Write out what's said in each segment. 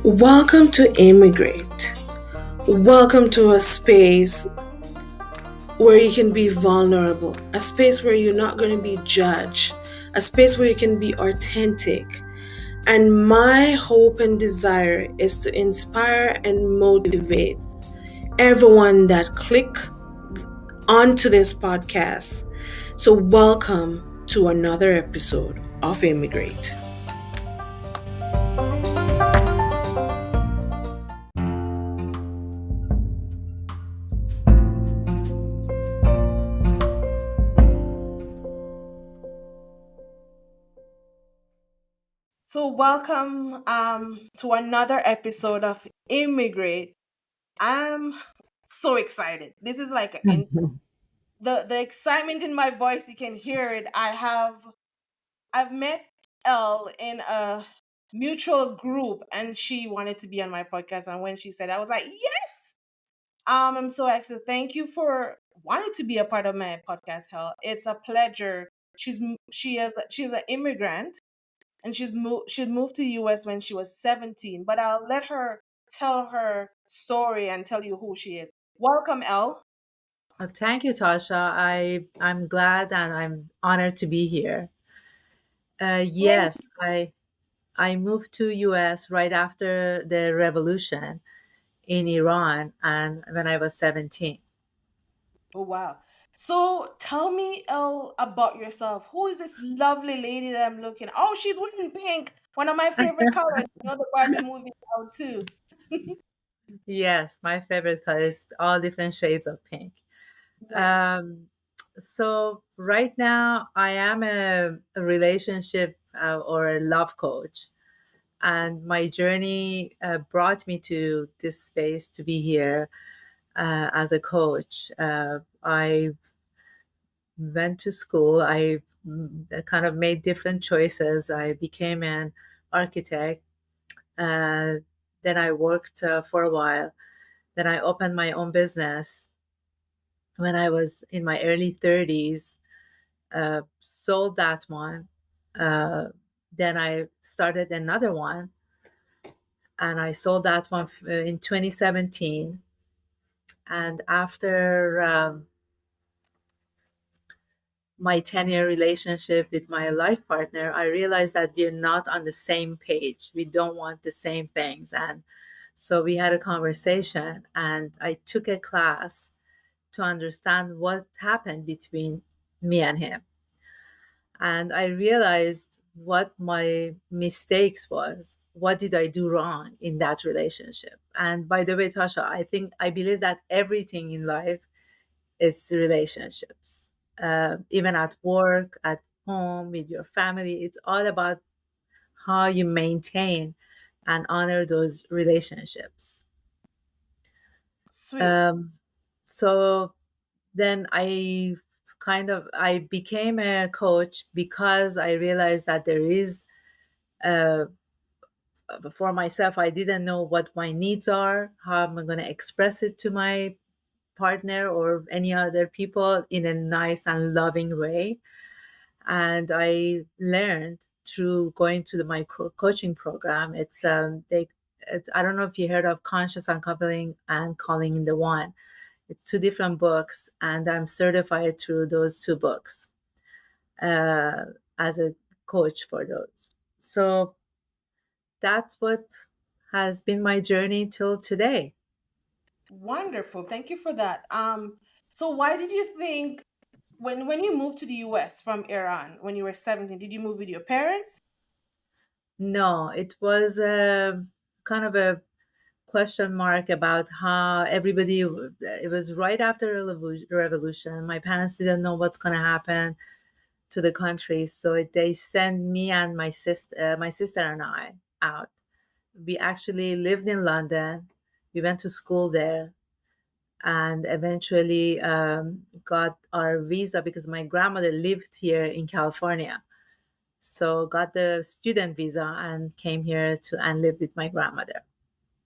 Welcome to Immigrate. Welcome to a space where you can be vulnerable, a space where you're not going to be judged, a space where you can be authentic. And my hope and desire is to inspire and motivate everyone that click onto this podcast. So, welcome to another episode of Immigrate. So, welcome to another episode of Immigrate. I'm so excited. This is like Mhm. the excitement in my voice. You can hear it. I've met Elle in a mutual group, and she wanted to be on my podcast. And when she said, I was like, yes. I'm so excited. Thank you for wanting to be a part of my podcast. Hell, it's a pleasure. She's an immigrant, and she moved to US when she was 17. But I'll let her tell her story and tell you who she is. Welcome, Elle. Thank you, Tasha. I'm glad and I'm honored to be here. Thank Yes, I moved to US right after the revolution in Iran and when I was 17. Oh, wow. So tell me, Elle, about yourself. Who is this lovely lady that I'm looking? Oh, she's wearing pink. One of my favorite colors. You know the Barbie movie out too. Yes, my favorite color is all different shades of pink. Nice. Um, so right now I am a relationship or a love coach, and my journey brought me to this space to be here as a coach. I went to school. I kind of made different choices. I became an architect. Uh, then I worked for a while. Then I opened my own business when I was in my early 30s. Sold that one. Uh, then I started another one, and I sold that one in 2017. And after my 10-year relationship with my life partner, I realized that we're not on the same page. We don't want the same things. And so we had a conversation, and I took a class to understand what happened between me and him. And I realized what my mistakes was. What did I do wrong in that relationship? And by the way, Tasha, I believe that everything in life is relationships. Even at work, at home, with your family, it's all about how you maintain and honor those relationships. Sweet. Um, so then I became a coach because I realized that there is uh, for myself, I didn't know what my needs are, how I'm going to express it to my partner or any other people in a nice and loving way. And I learned through going to my coaching program. I don't know if you heard of Conscious Uncoupling and Calling in the One. It's two different books, and I'm certified through those two books uh, as a coach for those. So that's what has been my journey till today. Wonderful. Thank you for that. So why did you think when you moved to the US from Iran when you were 17, did you move with your parents? No, it was kind of a question mark about how it was right after the revolution. My parents didn't know what's going to happen to the country, so they sent me and my sister and I out. We actually lived in London. We went to school there, and eventually got our visa because my grandmother lived here in California. So got the student visa and came here to and live with my grandmother.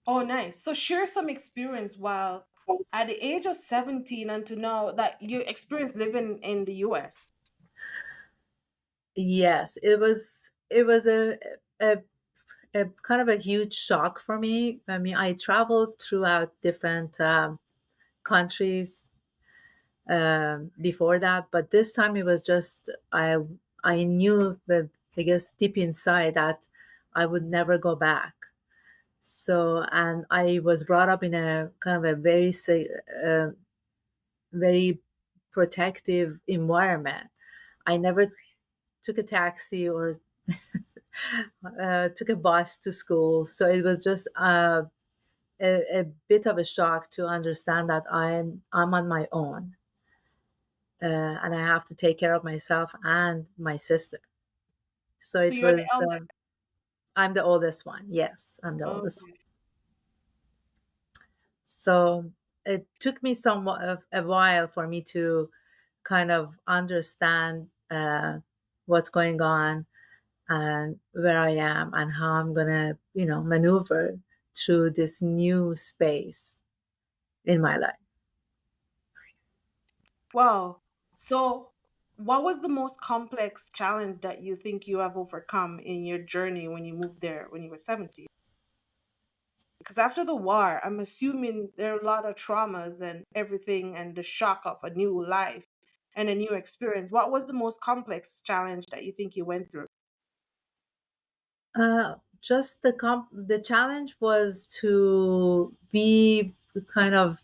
Oh, nice. So share some experience while at the age of 17 and to know that you experience living in the US. Yes, it was a a kind of a huge shock for me. I mean, I traveled throughout different countries before that, but this time it was just I knew that, I guess, deep inside that I would never go back. So, and I was brought up in a kind of a very protective environment. I never took a taxi or took a bus to school, so it was just a bit of a shock to understand that I'm on my own, and I have to take care of myself and my sister. So So it you're the was. elder. I'm the oldest one. Yes, I'm the oldest one. Okay. So it took me somewhat of a while for me to kind of understand what's going on and where I am and how I'm gonna, maneuver through this new space in my life. Wow. So what was the most complex challenge that you think you have overcome in your journey when you moved there when you were 17? Because after the war, I'm assuming there are a lot of traumas and everything and the shock of a new life and a new experience. What was the most complex challenge that you think you went through? Just the challenge was to be kind of.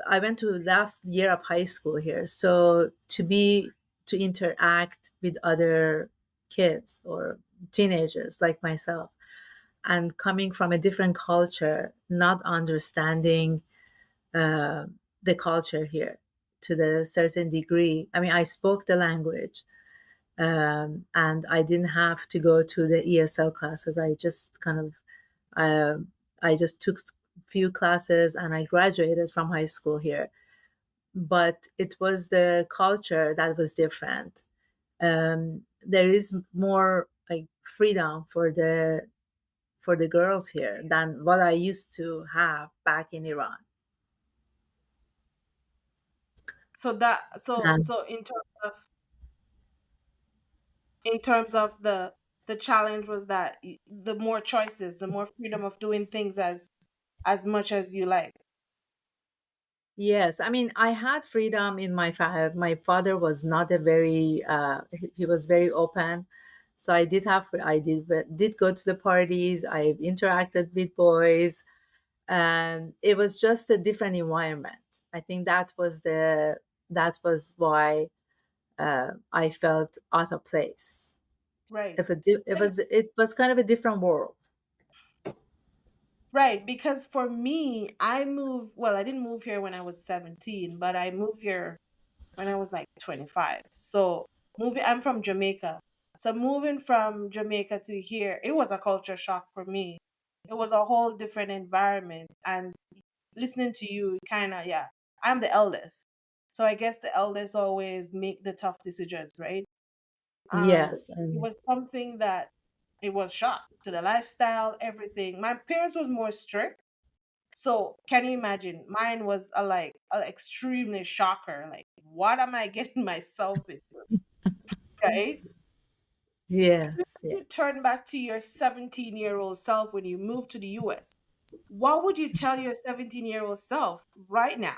I went to last year of high school here, so to interact with other kids or teenagers like myself, and coming from a different culture, not understanding uh, the culture here to the certain degree. I mean, I spoke the language, and I didn't have to go to the ESL classes. I just kind of, I just took few classes and I graduated from high school here. But it was the culture that was different. There is more like freedom for the girls here than what I used to have back in Iran. So that And so in terms of the challenge was that the more choices, the more freedom of doing things as much as you like. yes, I mean, I had freedom in my father was not a very he was very open. So I did go to the parties. I interacted with boys, and it was just a different environment. I think that was why I felt out of place. Right. It was kind of a different world. Right, because for me, I didn't move here when I was 17, but I moved here when I was like 25. So, I'm from Jamaica. So, moving from Jamaica to here, it was a culture shock for me. It was a whole different environment. And listening to you, kind of, yeah, I'm the eldest. So, I guess the eldest always make the tough decisions, right? So Yes, it and was something that it was shock to the lifestyle, everything. My parents was more strict, so can you imagine? Mine was a extremely shocker. Like, what am I getting myself into? Right? So yes, if you yes. turn back to your 17-year-old self when you moved to the US, what would you tell your 17-year-old self right now?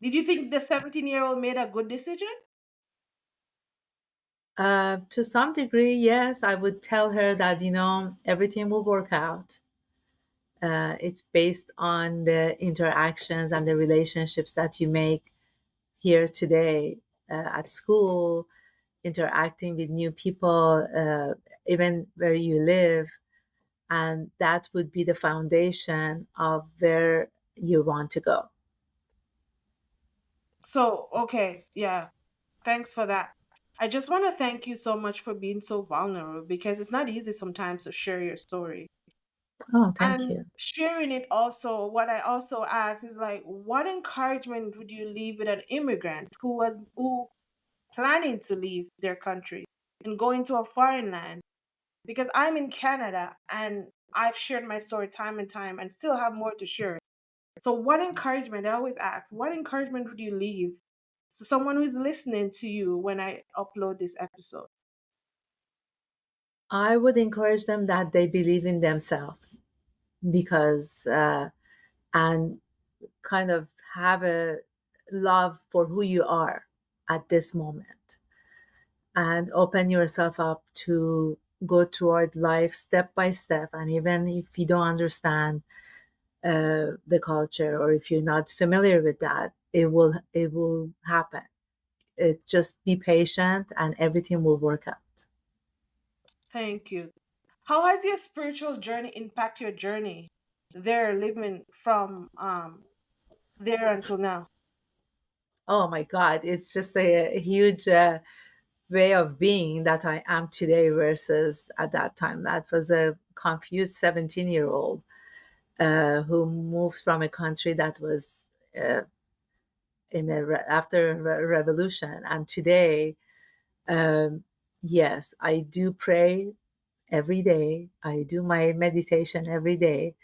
Did you think the 17-year-old made a good decision? To some degree, yes, I would tell her that, everything will work out. It's based on the interactions and the relationships that you make here today at school, interacting with new people, even where you live. And that would be the foundation of where you want to go. So, okay, yeah, thanks for that. I just want to thank you so much for being so vulnerable because it's not easy sometimes to share your story. Oh, thank And you. sharing it also, what I also ask is like, what encouragement would you leave with an immigrant who planning to leave their country and going to a foreign land? Because I'm in Canada and I've shared my story time and time and still have more to share. So what encouragement, I always ask, what encouragement would you leave to someone who's listening to you when I upload this episode? I would encourage them that they believe in themselves, because and kind of have a love for who you are at this moment, and open yourself up to go toward life step by step. And even if you don't understand the culture, or if you're not familiar with that, it will happen. It just be patient and everything will work out. Thank you. How has your spiritual journey impacted your journey there, living from there until now? Oh my God, it's just a huge way of being that I am today versus at that time. That was a confused 17-year-old who moved from a country that was uh, after a revolution. And today, um, yes, I do pray every day. I do my meditation every day,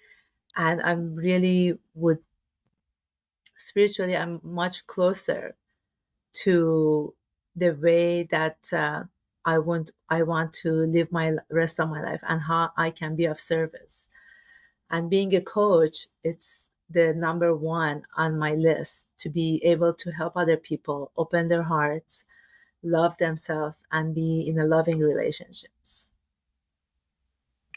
and I'm really would spiritually, I'm much closer to the way that I want to live my rest of my life, and how I can be of service. And being a coach, it's the number one on my list, to be able to help other people open their hearts, love themselves, and be in a loving relationships.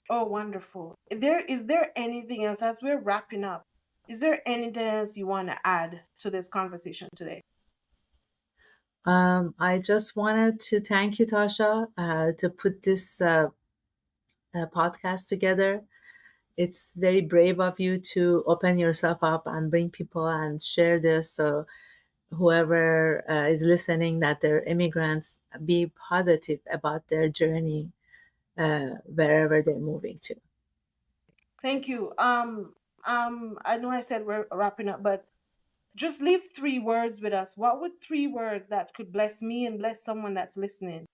Oh, wonderful. Is there anything else as we're wrapping up? Is there anything else you want to add to this conversation today? I just wanted to thank you, Tasha, to put this podcast together. It's very brave of you to open yourself up and bring people and share this. So whoever is listening, that they're immigrants, be positive about their journey wherever they're moving to. Thank you. I know I said we're wrapping up, but just leave 3 words with us. What would 3 words that could bless me and bless someone that's listening?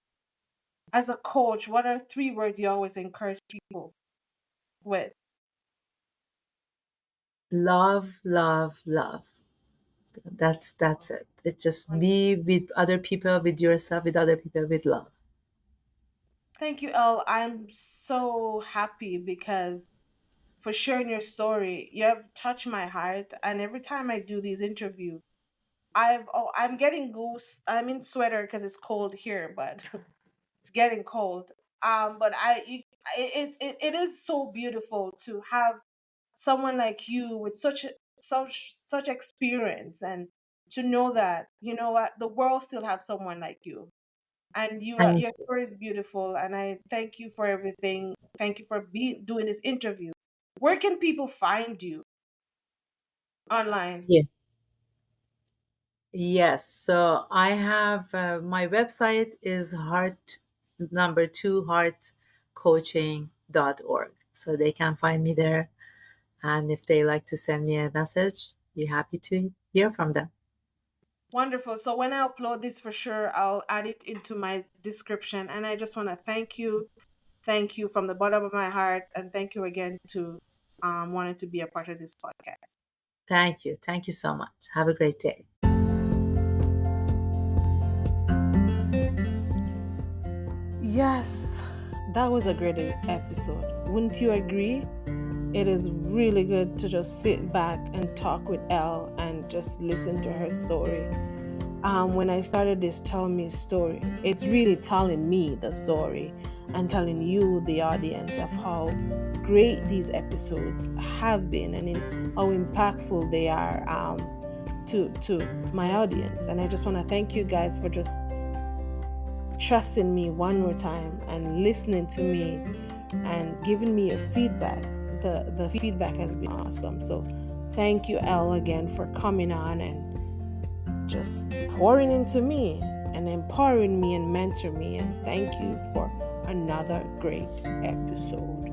As a coach, what are 3 words you always encourage people with? Love, love, love. That's it. It just be with other people, with yourself, with other people, with love. Thank you, Elle. I'm so happy because for sharing your story. You have touched my heart, and every time I do these interviews, I'm getting goose. I'm in sweater because it's cold here, but it's getting cold. But it is so beautiful to have someone like you with such experience, and to know that you know what the world still have someone like you, and Thank your story is beautiful, and I thank you for everything. Thank you for doing this interview. Where can people find you online? you. Yes. So I have my website is heart number two heartcoaching.org. So they can find me there. And if they like to send me a message, be happy to hear from them. Wonderful. So when I upload this, for sure I'll add it into my description, and I just want to thank you from the bottom of my heart, and thank you again to wanting to be a part of this podcast. Thank you. Thank you so much. Have a great day. Yes, that was a great episode. Wouldn't you agree? It is really good to just sit back and talk with Elle and just listen to her story. When I started this Tell Me story, it's really telling me the story and telling you, the audience, of how great these episodes have been, and how impactful they are to my audience. And I just want to thank you guys for just trusting me one more time and listening to me and giving me your feedback. The feedback has been awesome. So thank you, Elle, again for coming on and just pouring into me and empowering me and mentoring me. And thank you for another great episode.